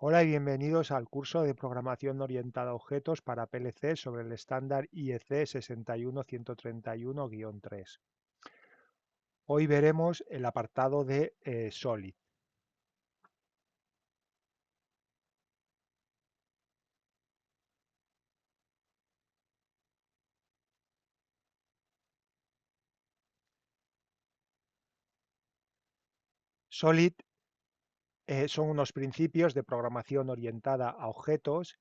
Hola y bienvenidos al curso de programación orientada a objetos para PLC sobre el estándar IEC 61131-3. Hoy veremos el apartado de Solid. Solid son unos principios de programación orientada a objetos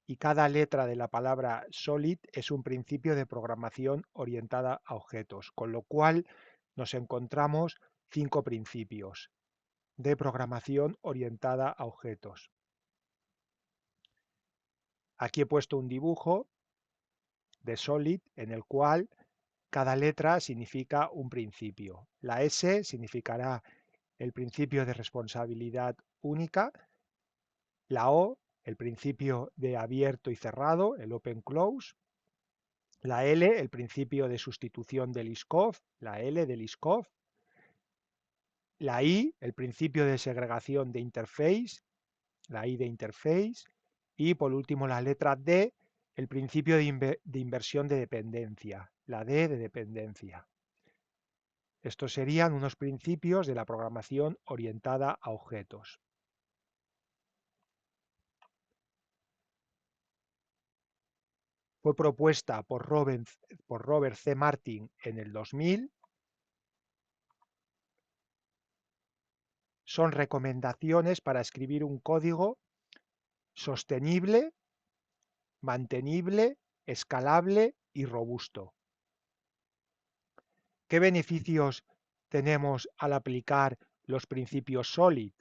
y cada letra de la palabra Solid es un principio de programación orientada a objetos, con lo cual nos encontramos 5 principios de programación orientada a objetos. Aquí he puesto un dibujo de Solid en el cual cada letra significa un principio. La S significará el principio de responsabilidad única, la O el principio de abierto y cerrado, el open close, la L el principio de sustitución del ISCOF, la L del ISCOF, la I el principio de segregación de interface, la I de interface, y por último la letra D el principio de inversión de dependencia, la D de dependencia. Estos serían unos principios de la programación orientada a objetos. Fue propuesta por Robert C. Martin en el 2000. Son recomendaciones para escribir un código sostenible, mantenible, escalable y robusto. ¿Qué beneficios tenemos al aplicar los principios SOLID?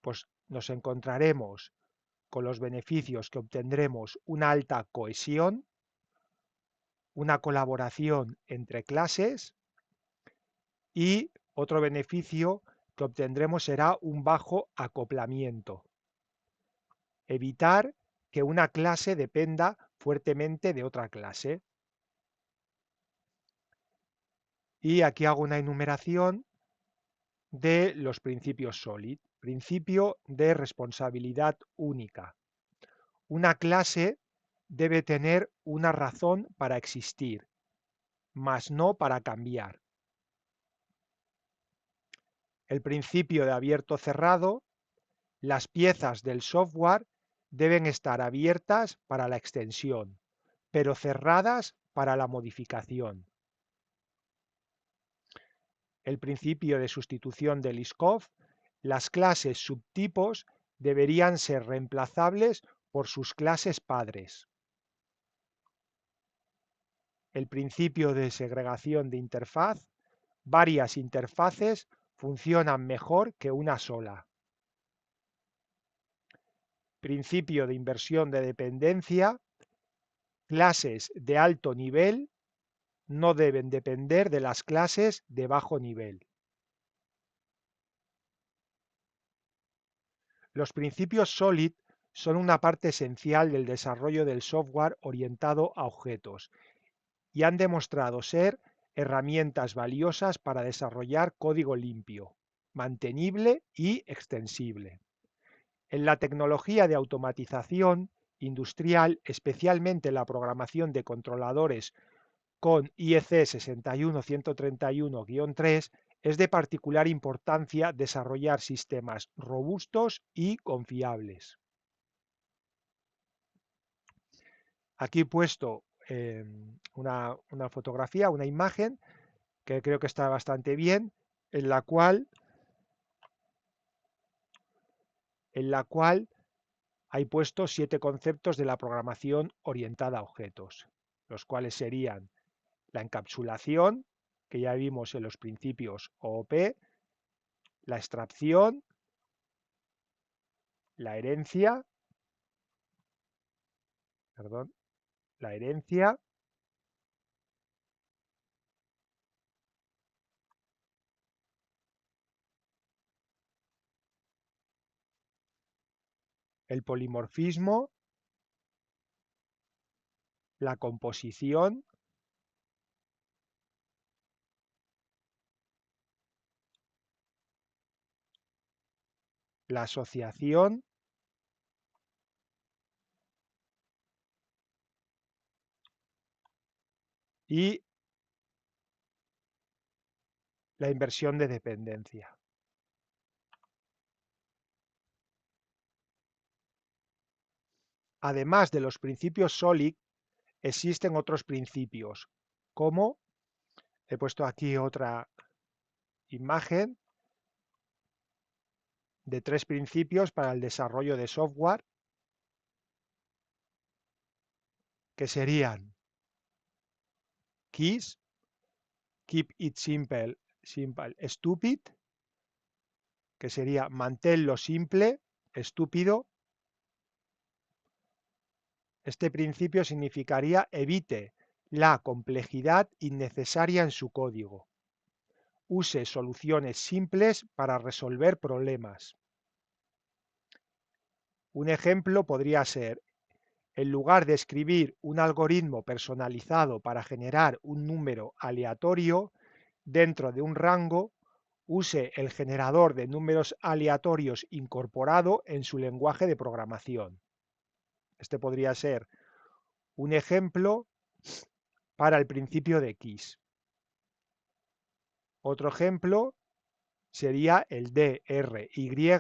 Pues nos encontraremos con los beneficios que obtendremos una alta cohesión, una colaboración entre clases y otro beneficio que obtendremos será un bajo acoplamiento. Evitar que una clase dependa fuertemente de otra clase. Y aquí hago una enumeración de los principios SOLID. Principio de responsabilidad única. Una clase debe tener una razón para existir, mas no para cambiar. El principio de abierto-cerrado. Las piezas del software deben estar abiertas para la extensión, pero cerradas para la modificación. El principio de sustitución del ISCOF. Las clases subtipos deberían ser reemplazables por sus clases padres. El principio de segregación de interfaz. Varias interfaces funcionan mejor que una sola. Principio de inversión de dependencia. Clases de alto nivel no deben depender de las clases de bajo nivel. Los principios SOLID son una parte esencial del desarrollo del software orientado a objetos y han demostrado ser herramientas valiosas para desarrollar código limpio, mantenible y extensible. En la tecnología de automatización industrial, especialmente en la programación de controladores con IEC 61131-3, es de particular importancia desarrollar sistemas robustos y confiables. Aquí he puesto una fotografía, una imagen que creo que está bastante bien, en la cual hay puesto 7 conceptos de la programación orientada a objetos, los cuales serían la encapsulación, que ya vimos en los principios OOP, la extracción, la herencia, perdón, la herencia, el polimorfismo, la composición, la asociación y la inversión de dependencia. Además de los principios SOLID, existen otros principios, como he puesto aquí otra imagen de 3 principios para el desarrollo de software, que serían KISS, Keep It Simple, Stupid, que sería manténlo simple, estúpido. Este principio significaría evite la complejidad innecesaria en su código. Use soluciones simples para resolver problemas. Un ejemplo podría ser, en lugar de escribir un algoritmo personalizado para generar un número aleatorio dentro de un rango, use el generador de números aleatorios incorporado en su lenguaje de programación. Este podría ser un ejemplo para el principio de KISS. Otro ejemplo sería el DRY,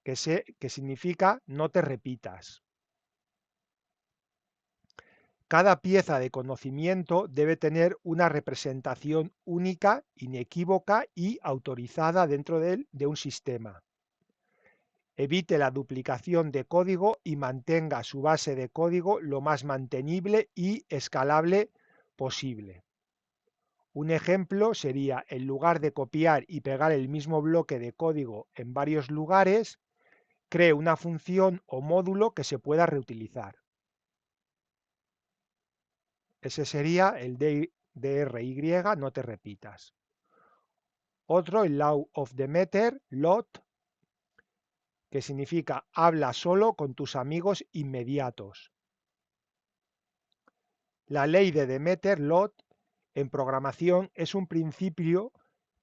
que significa no te repitas. Cada pieza de conocimiento debe tener una representación única, inequívoca y autorizada dentro de un sistema. Evite la duplicación de código y mantenga su base de código lo más mantenible y escalable posible. Un ejemplo sería, en lugar de copiar y pegar el mismo bloque de código en varios lugares, cree una función o módulo que se pueda reutilizar. Ese sería el DRY, no te repitas. Otro, el Law of the Matter, LOT, que significa habla solo con tus amigos inmediatos. La ley de Demeter, LOT, en programación es un principio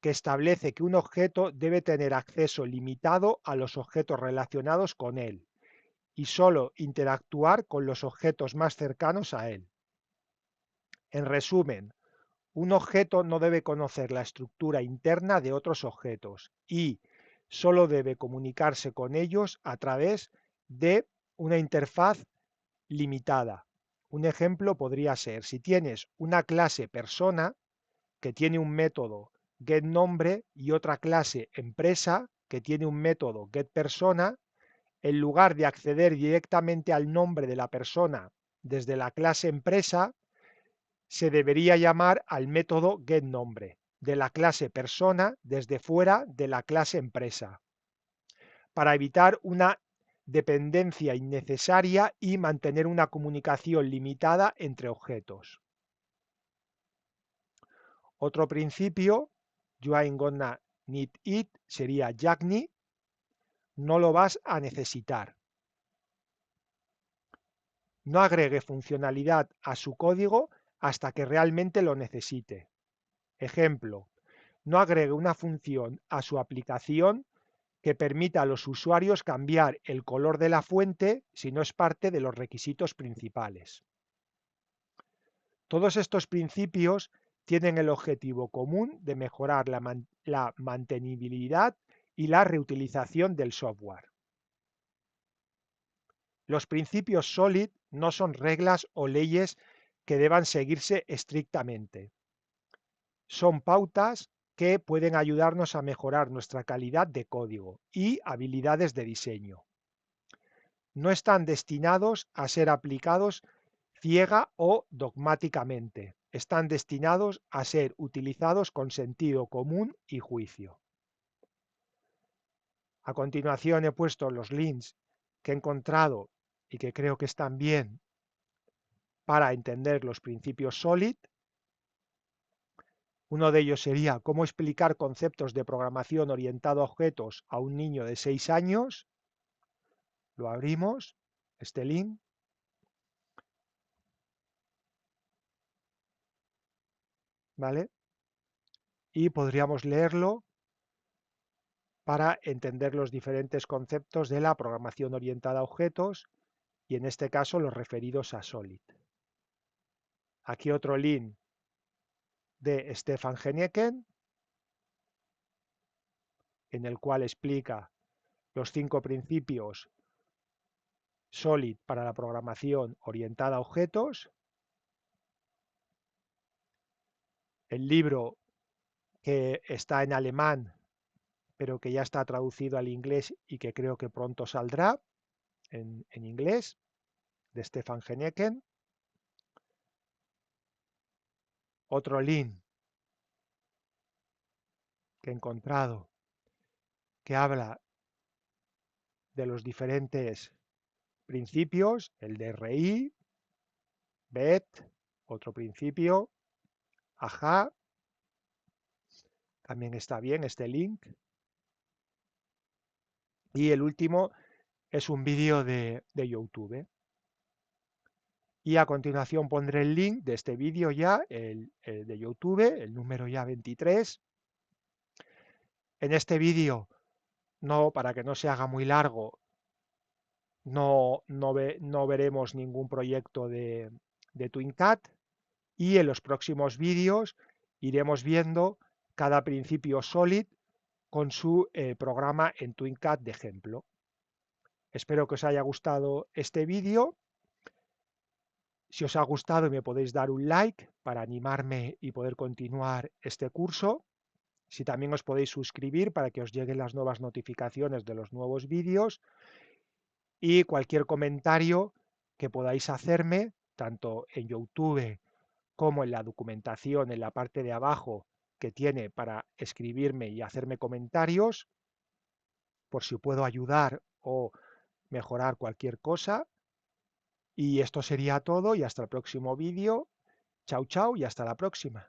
que establece que un objeto debe tener acceso limitado a los objetos relacionados con él y solo interactuar con los objetos más cercanos a él. En resumen, un objeto no debe conocer la estructura interna de otros objetos y solo debe comunicarse con ellos a través de una interfaz limitada. Un ejemplo podría ser, si tienes una clase persona que tiene un método getNombre y otra clase empresa que tiene un método getPersona, en lugar de acceder directamente al nombre de la persona desde la clase empresa, se debería llamar al método getNombre de la clase persona desde fuera de la clase empresa, para evitar una dependencia innecesaria y mantener una comunicación limitada entre objetos. Otro principio, you ain't gonna need it, sería Yagni, no lo vas a necesitar. No agregue funcionalidad a su código hasta que realmente lo necesite. Ejemplo, no agregue una función a su aplicación que permita a los usuarios cambiar el color de la fuente si no es parte de los requisitos principales. Todos estos principios tienen el objetivo común de mejorar la mantenibilidad y la reutilización del software. Los principios SOLID no son reglas o leyes que deban seguirse estrictamente. Son pautas que pueden ayudarnos a mejorar nuestra calidad de código y habilidades de diseño. No están destinados a ser aplicados ciega o dogmáticamente. Están destinados a ser utilizados con sentido común y juicio. A continuación he puesto los links que he encontrado y que creo que están bien para entender los principios SOLID. Uno de ellos sería cómo explicar conceptos de programación orientado a objetos a un niño de 6 años. Lo abrimos, este link. ¿Vale? Y podríamos leerlo para entender los diferentes conceptos de la programación orientada a objetos y en este caso los referidos a SOLID. Aquí otro link de Stefan Henneken, en el cual explica los 5 principios SOLID para la programación orientada a objetos. El libro que está en alemán, pero que ya está traducido al inglés y que creo que pronto saldrá en inglés, de Stefan Henneken. Otro link que he encontrado que habla de los diferentes principios, el de RI, BET, otro principio, AJA, también está bien este link. Y el último es un vídeo de YouTube. Y a continuación pondré el link de este vídeo ya, el de YouTube, el número ya 23. En este vídeo, no, para que no se haga muy largo, no veremos ningún proyecto de TwinCAD, y en los próximos vídeos iremos viendo cada principio SOLID con su programa en TwinCAD de ejemplo. Espero que os haya gustado este vídeo. Si os ha gustado, me podéis dar un like para animarme y poder continuar este curso. Si también os podéis suscribir para que os lleguen las nuevas notificaciones de los nuevos vídeos, y cualquier comentario que podáis hacerme, tanto en YouTube como en la documentación en la parte de abajo que tiene para escribirme y hacerme comentarios, por si puedo ayudar o mejorar cualquier cosa. Y esto sería todo y hasta el próximo vídeo. Chao, chao y hasta la próxima.